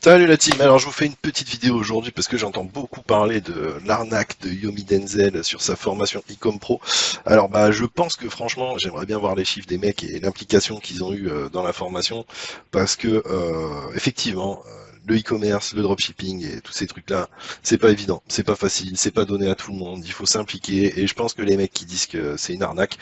Salut la team, alors je vous fais une petite vidéo aujourd'hui parce que j'entends beaucoup parler de l'arnaque de Yomi Denzel sur sa formation Ecom Pro. Alors bah je pense que franchement j'aimerais bien voir les chiffres des mecs et l'implication qu'ils ont eu dans la formation parce que effectivement le e-commerce, le dropshipping et tous ces trucs là, c'est pas évident, c'est pas facile, c'est pas donné à tout le monde, il faut s'impliquer et je pense que les mecs qui disent que c'est une arnaque,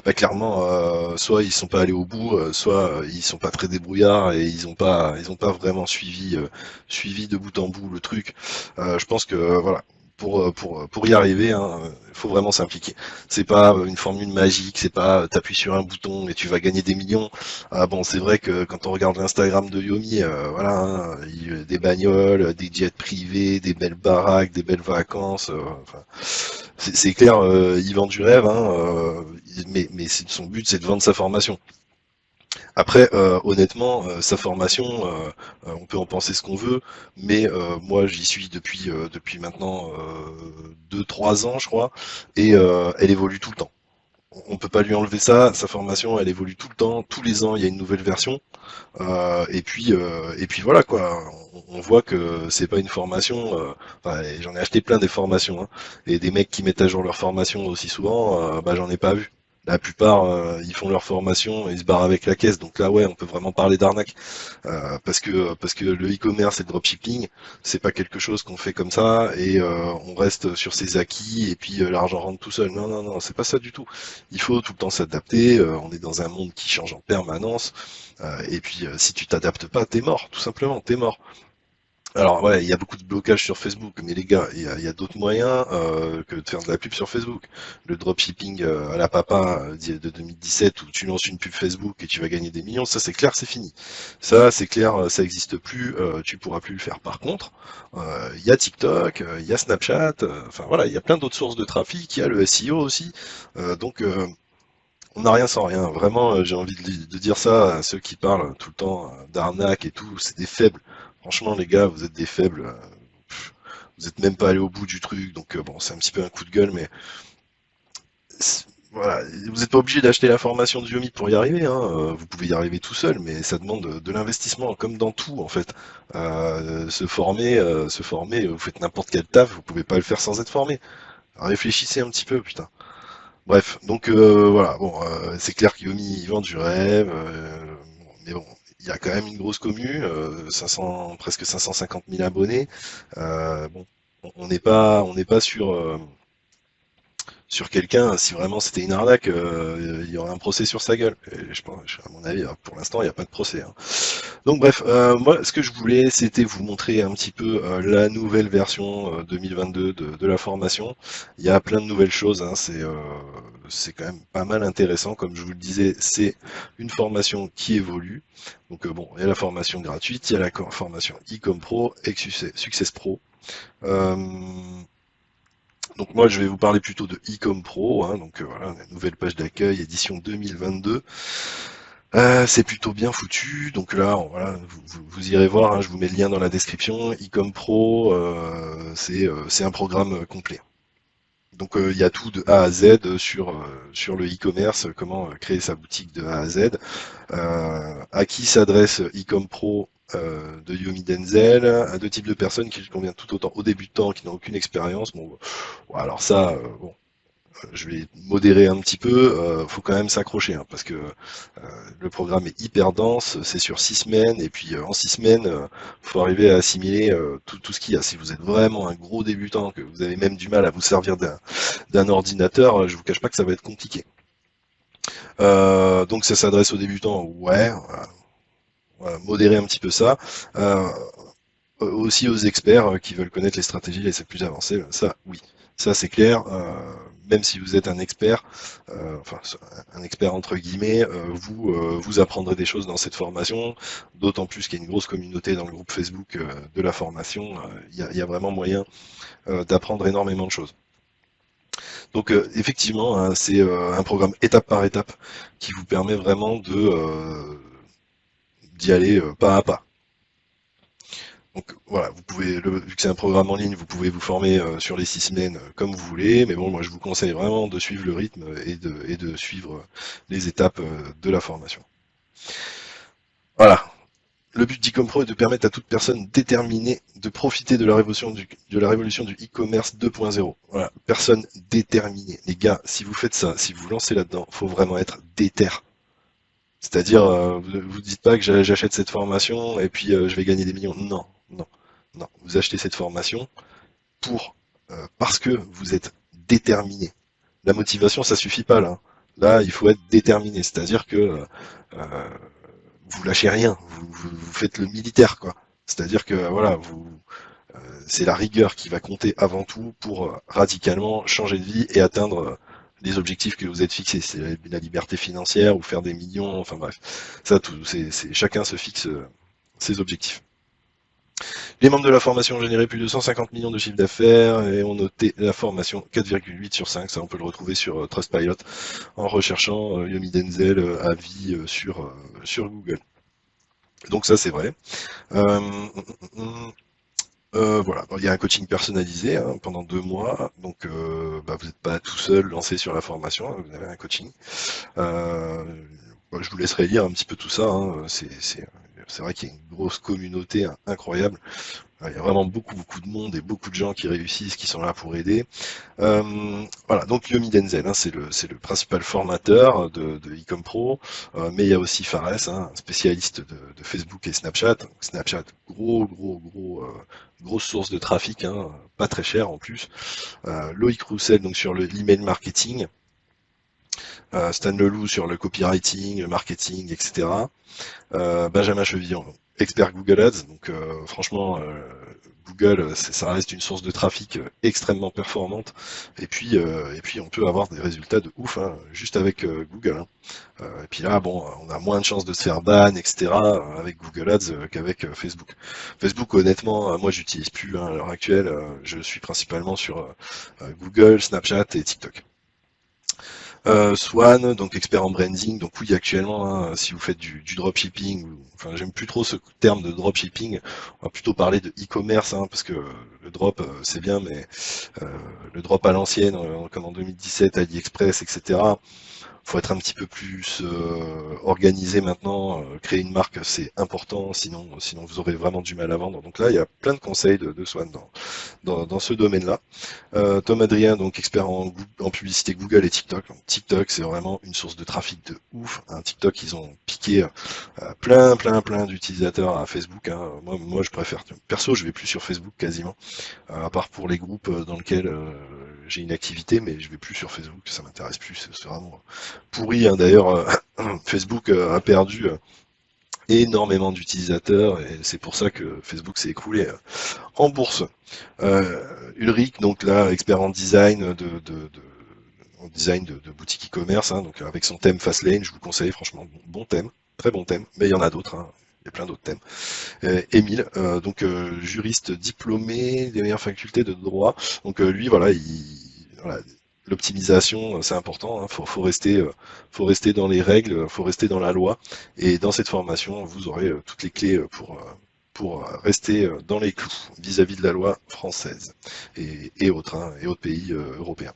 bah clairement, soit ils sont pas allés au bout, soit ils sont pas très débrouillards et ils ont pas vraiment suivi de bout en bout le truc. Je pense que voilà. Pour y arriver, hein, il faut vraiment s'impliquer. C'est pas une formule magique, c'est pas t'appuies sur un bouton et tu vas gagner des millions. Ah bon, c'est vrai que quand on regarde l'Instagram de Yomi, voilà, hein, des bagnoles, des jets privés, des belles baraques, des belles vacances. Enfin, c'est clair, il vend du rêve, hein, mais son but c'est de vendre sa formation. Après, honnêtement, sa formation, on peut en penser ce qu'on veut, mais moi j'y suis depuis maintenant 2-3 ans, je crois, et elle évolue tout le temps. On peut pas lui enlever ça, sa formation, elle évolue tout le temps, tous les ans il y a une nouvelle version, et puis voilà quoi. On voit que c'est pas une formation. Enfin, j'en ai acheté plein des formations, hein, et des mecs qui mettent à jour leur formation aussi souvent, bah j'en ai pas vu. La plupart, ils font leur formation et ils se barrent avec la caisse. Donc là, ouais, on peut vraiment parler d'arnaque. Parce que le e-commerce et le dropshipping, c'est pas quelque chose qu'on fait comme ça et on reste sur ses acquis et puis l'argent rentre tout seul. Non, non, non, c'est pas ça du tout. Il faut tout le temps s'adapter. On est dans un monde qui change en permanence. Et puis si tu t'adaptes pas, t'es mort, tout simplement, t'es mort. Alors ouais, il y a beaucoup de blocages sur Facebook, mais les gars, il y a d'autres moyens que de faire de la pub sur Facebook. Le dropshipping à la papa de 2017 où tu lances une pub Facebook et tu vas gagner des millions, ça c'est clair, c'est fini. Ça c'est clair, ça existe plus, tu pourras plus le faire. Par contre, il y a TikTok, il y a Snapchat, enfin voilà, il y a plein d'autres sources de trafic, il y a le SEO aussi. Donc on n'a rien sans rien. Vraiment, j'ai envie de dire ça à ceux qui parlent tout le temps d'arnaque et tout. C'est des faibles. Franchement, les gars, vous êtes des faibles. Vous êtes même pas allés au bout du truc. Donc bon, c'est un petit peu un coup de gueule, mais voilà, vous n'êtes pas obligé d'acheter la formation de Xiaomi pour y arriver. Hein. Vous pouvez y arriver tout seul, mais ça demande de l'investissement, comme dans tout en fait. Se former, vous faites n'importe quel taf, vous pouvez pas le faire sans être formé. Réfléchissez un petit peu, putain. Bref, donc voilà, bon, c'est clair qu'Yomi il vend du rêve, mais bon, il y a quand même une grosse commu, 500, presque 550 000 abonnés. Bon, on n'est pas sur quelqu'un, si vraiment c'était une arnaque, il y aurait un procès sur sa gueule. Et je pense, à mon avis, pour l'instant, il n'y a pas de procès. Hein. Donc bref, moi ce que je voulais c'était vous montrer un petit peu la nouvelle version 2022 de la formation. Il y a plein de nouvelles choses, hein, c'est quand même pas mal intéressant. Comme je vous le disais, c'est une formation qui évolue. Donc bon, il y a la formation gratuite, il y a la formation Ecom Pro et Success Pro. Euh, donc moi je vais vous parler plutôt de Ecom Pro, hein, donc voilà, la nouvelle page d'accueil, édition 2022. C'est plutôt bien foutu, donc là, voilà, vous irez voir, hein, je vous mets le lien dans la description. Ecom Pro, c'est un programme complet. Donc il y a tout de A à Z sur le e-commerce, comment créer sa boutique de A à Z. À qui s'adresse Ecom Pro de Yomi Denzel, à deux types de personnes qui convient tout autant aux débutants qui n'ont aucune expérience. Bon, alors ça, bon, je vais modérer un petit peu, faut quand même s'accrocher, hein, parce que le programme est hyper dense, c'est sur 6 semaines, et puis en 6 semaines, faut arriver à assimiler tout ce qu'il y a. Si vous êtes vraiment un gros débutant, que vous avez même du mal à vous servir d'un ordinateur, je vous cache pas que ça va être compliqué. Donc ça s'adresse aux débutants, ouais, voilà, modérer un petit peu ça. Euh, Aussi aux experts qui veulent connaître les stratégies et c'est plus avancé, ça oui, ça c'est clair. Même si vous êtes un expert, enfin un expert entre guillemets, vous apprendrez des choses dans cette formation, d'autant plus qu'il y a une grosse communauté dans le groupe Facebook de la formation. Il y a vraiment moyen d'apprendre énormément de choses. Donc effectivement, hein, c'est un programme étape par étape qui vous permet vraiment d'y aller pas à pas. Donc voilà, vous pouvez, vu que c'est un programme en ligne, vous pouvez vous former sur les 6 semaines comme vous voulez, mais bon, moi je vous conseille vraiment de suivre le rythme et de suivre les étapes de la formation. Voilà, Le but d'E-Com-Pro est de permettre à toute personne déterminée de profiter de la révolution du e-commerce 2.0. Voilà, personne déterminée. Les gars, si vous faites ça, si vous lancez là-dedans, faut vraiment être déter. C'est-à-dire, vous dites pas que j'achète cette formation et puis je vais gagner des millions. Non, non, non. Vous achetez cette formation pour parce que vous êtes déterminé. La motivation, ça suffit pas là. Là, il faut être déterminé. C'est-à-dire que vous lâchez rien. Vous faites le militaire, quoi. C'est-à-dire que voilà, c'est la rigueur qui va compter avant tout pour radicalement changer de vie et atteindre les objectifs que vous êtes fixés. C'est la liberté financière ou faire des millions, enfin bref. Ça, tout, chacun se fixe ses objectifs. Les membres de la formation ont généré plus de 150 millions de chiffre d'affaires et ont noté la formation 4,8 sur 5. Ça, on peut le retrouver sur Trustpilot en recherchant Yomi Denzel avis sur Google. Donc ça, c'est vrai. Euh, voilà, il y a un coaching personnalisé hein, pendant 2 mois, donc vous n'êtes pas tout seul lancé sur la formation, hein, vous avez un coaching. Je vous laisserai lire un petit peu tout ça, hein, c'est vrai qu'il y a une grosse communauté hein, incroyable. Il y a vraiment beaucoup de monde et beaucoup de gens qui réussissent, qui sont là pour aider. Voilà, donc Yomi Denzel, hein, c'est le principal formateur de Ecom-Pro, mais il y a aussi Fares, hein, spécialiste de Facebook et Snapchat. Snapchat, grosse source de trafic, hein, pas très cher en plus. Loïc Roussel, donc sur l'email marketing. Stan Leloup sur le copywriting, le marketing, etc. Benjamin Chevillon, expert Google Ads. Donc franchement, Google, ça reste une source de trafic extrêmement performante. Et puis on peut avoir des résultats de ouf hein, juste avec Google. Hein. Et puis là, bon, on a moins de chances de se faire ban, etc. avec Google Ads qu'avec Facebook. Facebook, honnêtement, moi j'utilise plus hein, à l'heure actuelle. Je suis principalement sur Google, Snapchat et TikTok. Swan, donc expert en branding, donc oui actuellement, hein, si vous faites du dropshipping, enfin j'aime plus trop ce terme de dropshipping, on va plutôt parler de e-commerce, hein, parce que le drop c'est bien, mais le drop à l'ancienne, comme en 2017, AliExpress, etc. Faut être un petit peu plus organisé maintenant. Créer une marque, c'est important, sinon vous aurez vraiment du mal à vendre. Donc là, il y a plein de conseils de Swan dans ce domaine-là. Tom Adrien, donc expert en publicité Google et TikTok. Donc, TikTok, c'est vraiment une source de trafic de ouf. Hein. TikTok, ils ont piqué plein d'utilisateurs à Facebook. Hein. Moi, je préfère. Perso, je vais plus sur Facebook quasiment, à part pour les groupes dans lesquels j'ai une activité, mais je vais plus sur Facebook. Ça m'intéresse plus. C'est vraiment pourri. Hein. D'ailleurs, Facebook a perdu énormément d'utilisateurs et c'est pour ça que Facebook s'est écroulé en bourse. Ulrich, donc là, expert en design en design de boutique e-commerce, hein, donc avec son thème Fastlane, je vous conseille franchement, bon thème, très bon thème, mais il y en a d'autres, hein, il y a plein d'autres thèmes. Émile, juriste diplômé des meilleures facultés de droit, donc lui voilà, voilà, l'optimisation c'est important, hein, faut rester dans les règles, faut rester dans la loi, et dans cette formation vous aurez toutes les clés pour rester dans les clous vis-à-vis de la loi française et autres, hein, et autres pays européens.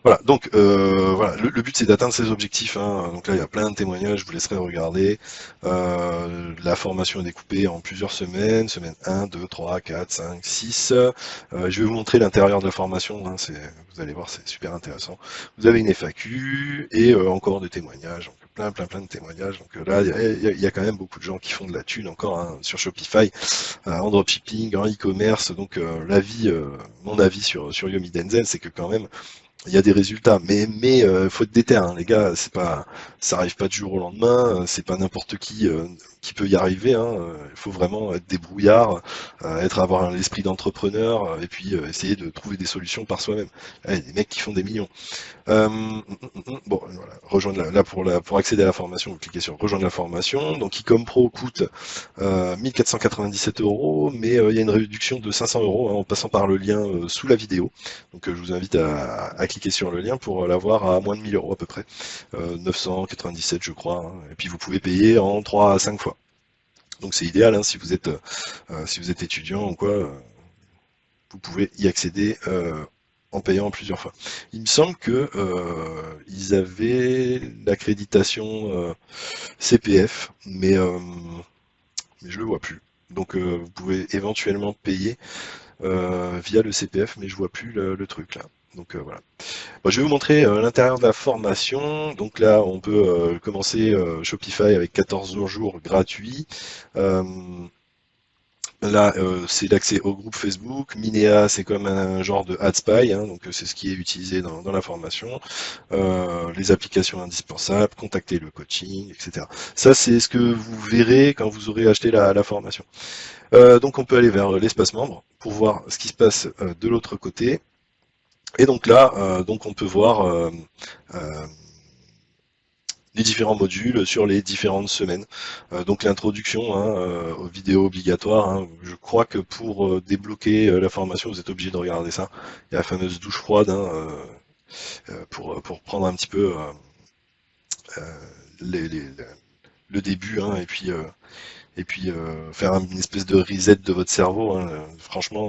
Voilà, donc voilà, le but c'est d'atteindre ces objectifs. Hein. Donc là, il y a plein de témoignages, je vous laisserai regarder. La formation est découpée en plusieurs semaines, semaine 1, 2, 3, 4, 5, 6. Je vais vous montrer l'intérieur de la formation, hein. Vous allez voir, c'est super intéressant. Vous avez une FAQ et encore des témoignages, donc plein de témoignages. Donc là, il y a quand même beaucoup de gens qui font de la thune encore hein, sur Shopify, en dropshipping, en e-commerce. Donc mon avis sur Yomi Denzel, c'est que quand même, il y a des résultats, mais faut être déter, hein, les gars. Ça arrive pas du jour au lendemain. C'est pas n'importe qui peut y arriver. Hein. Il faut vraiment être débrouillard, avoir l'esprit d'entrepreneur, et puis essayer de trouver des solutions par soi-même. Il y a des mecs qui font des millions. Bon, voilà, rejoindre pour accéder à la formation, vous cliquez sur rejoindre la formation. Donc Ecom Pro coûte 1497 €, mais il y a une réduction de 500 € hein, en passant par le lien sous la vidéo. Donc je vous invite à cliquer sur le lien pour l'avoir à moins de 1000 € à peu près, 997 je crois. Hein, et puis vous pouvez payer en 3 à 5 fois. Donc c'est idéal hein, si vous êtes étudiant ou quoi, vous pouvez y accéder en payant plusieurs fois. Il me semble que ils avaient l'accréditation CPF, mais mais je le vois plus. Donc vous pouvez éventuellement payer via le CPF, mais je vois plus le truc là. Donc voilà. Bon, je vais vous montrer l'intérieur de la formation. Donc là, on peut commencer Shopify avec 14 jours gratuits. Euh, Là, c'est l'accès au groupe Facebook. Minea, c'est comme un genre de AdSpy, hein, donc c'est ce qui est utilisé dans la formation. Les applications indispensables, contacter le coaching, etc. Ça, c'est ce que vous verrez quand vous aurez acheté la formation. Donc, on peut aller vers l'espace membre pour voir ce qui se passe de l'autre côté. Et donc là, donc on peut voir euh, les différents modules sur les différentes semaines. Donc l'introduction aux vidéos obligatoires. Hein. Je crois que pour débloquer la formation, vous êtes obligé de regarder ça. Il y a la fameuse douche froide pour prendre un petit peu euh, les, les, le début et puis faire une espèce de reset de votre cerveau. Hein. Franchement,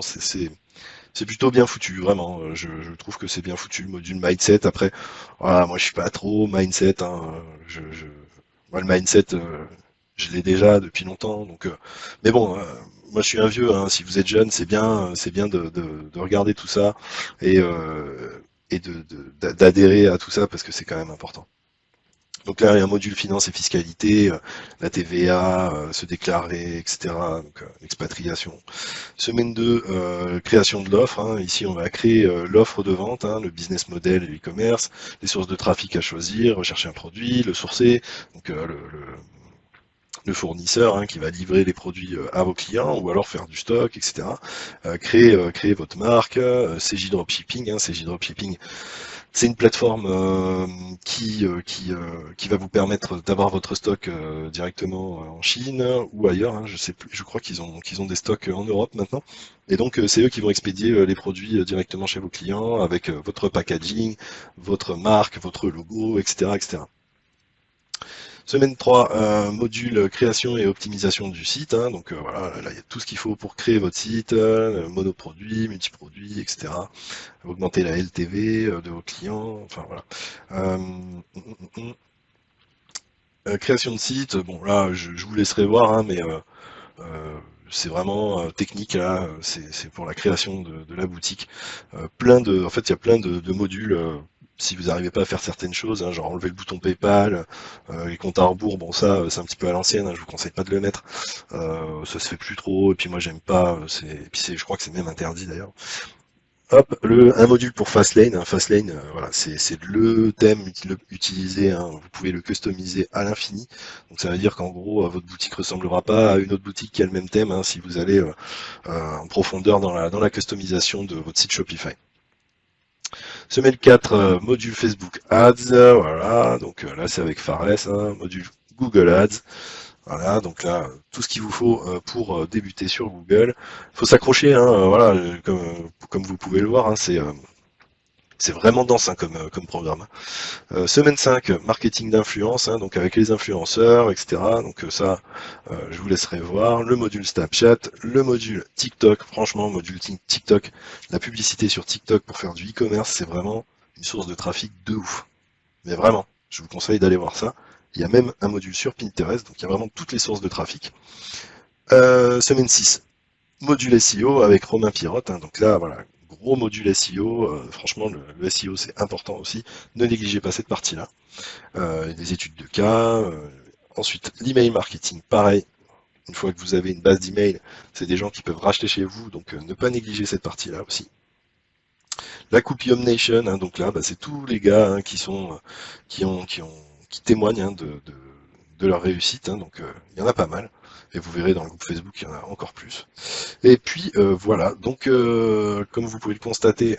c'est plutôt bien foutu, vraiment. Je trouve que c'est bien foutu le module mindset. Après, voilà, moi je suis pas trop mindset. Hein. Moi le mindset, je l'ai déjà depuis longtemps. Donc, mais bon, moi je suis un vieux. Hein. Si vous êtes jeune, c'est bien de regarder tout ça et d'adhérer à tout ça parce que c'est quand même important. Donc là, il y a un module finance et fiscalité, la TVA, se déclarer, etc. Donc expatriation. Semaine 2, création de l'offre. Hein. Ici, on va créer l'offre de vente, hein, le business model et l'e-commerce, les sources de trafic à choisir, rechercher un produit, le sourcer, donc le fournisseur hein, qui va livrer les produits à vos clients ou alors faire du stock, etc. Créer votre marque, CJ Dropshipping. Hein, CJ Dropshipping, c'est une plateforme qui va vous permettre d'avoir votre stock directement en Chine ou ailleurs. Hein, je sais plus, je crois qu'ils ont des stocks en Europe maintenant. Et donc c'est eux qui vont expédier les produits directement chez vos clients avec votre packaging, votre marque, votre logo, etc., etc. Semaine 3, module création et optimisation du site. Hein, donc voilà, là il y a tout ce qu'il faut pour créer votre site, monoproduit, multiproduit, etc. Augmenter la LTV de vos clients, enfin voilà. Euh, création de site, bon là je vous laisserai voir, hein, mais euh, c'est vraiment technique là, c'est pour la création de la boutique. En fait il y a plein de modules. Si vous n'arrivez pas à faire certaines choses, hein, genre enlever le bouton PayPal, les comptes à rebours, bon ça c'est un petit peu à l'ancienne, hein, je vous conseille pas de le mettre, ça se fait plus trop, et puis moi j'aime pas, et puis je crois que c'est même interdit d'ailleurs. Hop, un module pour Fastlane. Fastlane, voilà, c'est le thème utilisé. Hein, vous pouvez le customiser à l'infini. Donc ça veut dire qu'en gros, votre boutique ressemblera pas à une autre boutique qui a le même thème. Hein, si vous allez en profondeur dans la customisation de votre site Shopify. Semaine 4, module Facebook Ads. Voilà, donc là c'est avec Fares. Hein, module Google Ads. Voilà, donc là, tout ce qu'il vous faut pour débuter sur Google. Il faut s'accrocher, hein, voilà, comme vous pouvez le voir, hein, c'est vraiment dense hein, comme programme. Semaine 5, marketing d'influence, hein, donc avec les influenceurs, etc. Donc ça, je vous laisserai voir. Le module Snapchat, le module TikTok, franchement, module TikTok, la publicité sur TikTok pour faire du e-commerce, c'est vraiment une source de trafic de ouf. Mais vraiment, je vous conseille d'aller voir ça. Il y a même un module sur Pinterest, donc il y a vraiment toutes les sources de trafic. Semaine 6, module SEO avec Romain Pirotte. Hein, donc là, voilà, gros module SEO. Franchement, le SEO, c'est important aussi. Ne négligez pas cette partie-là. Des études de cas. Ensuite, l'email marketing, pareil. Une fois que vous avez une base d'email, c'est des gens qui peuvent racheter chez vous, donc ne pas négliger cette partie-là aussi. La Coupe Nation, hein, donc là, bah, c'est tous les gars hein, qui témoignent hein, de leur réussite. Hein, donc il y en a pas mal. Et vous verrez dans le groupe Facebook, il y en a encore plus. Et puis voilà, donc comme vous pouvez le constater,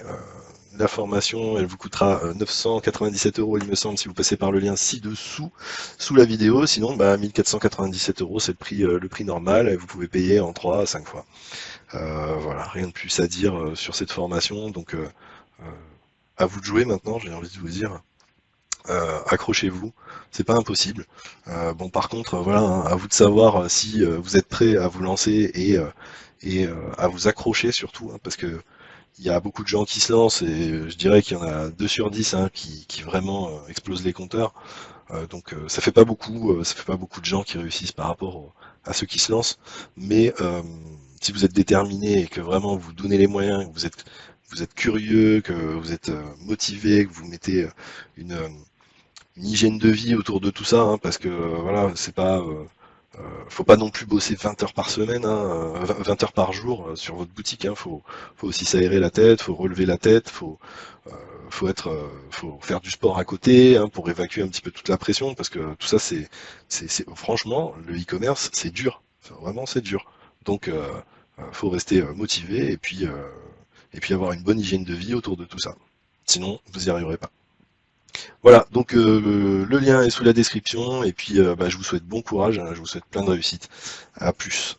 la formation, elle vous coûtera 997 euros, il me semble, si vous passez par le lien ci-dessous, sous la vidéo. Sinon, bah, 1497 euros, c'est le prix normal, et vous pouvez payer en 3 à 5 fois. Voilà, rien de plus à dire sur cette formation. Donc, à vous de jouer maintenant, j'ai envie de vous dire. Accrochez-vous, c'est pas impossible. Bon, par contre, voilà, hein, à vous de savoir si vous êtes prêt à vous lancer et à vous accrocher surtout, hein, parce que il y a beaucoup de gens qui se lancent et je dirais qu'il y en a 2 sur 10 hein, qui vraiment explosent les compteurs. Donc ça fait pas beaucoup de gens qui réussissent par rapport à ceux qui se lancent, mais si vous êtes déterminé et que vraiment vous donnez les moyens, que vous êtes curieux, que vous êtes motivé, que vous mettez une, euh, une hygiène de vie autour de tout ça, hein, parce que voilà, c'est pas faut pas non plus bosser 20 heures par semaine, hein, 20 heures par jour sur votre boutique. Hein, faut aussi s'aérer la tête, faut relever la tête, faut faire du sport à côté hein, pour évacuer un petit peu toute la pression, parce que tout ça, franchement, le e-commerce, c'est dur. Enfin, vraiment, c'est dur. Donc, faut rester motivé et puis avoir une bonne hygiène de vie autour de tout ça. Sinon, vous n'y arriverez pas. Voilà, donc le lien est sous la description, et puis bah, je vous souhaite bon courage, hein, je vous souhaite plein de réussite. À plus.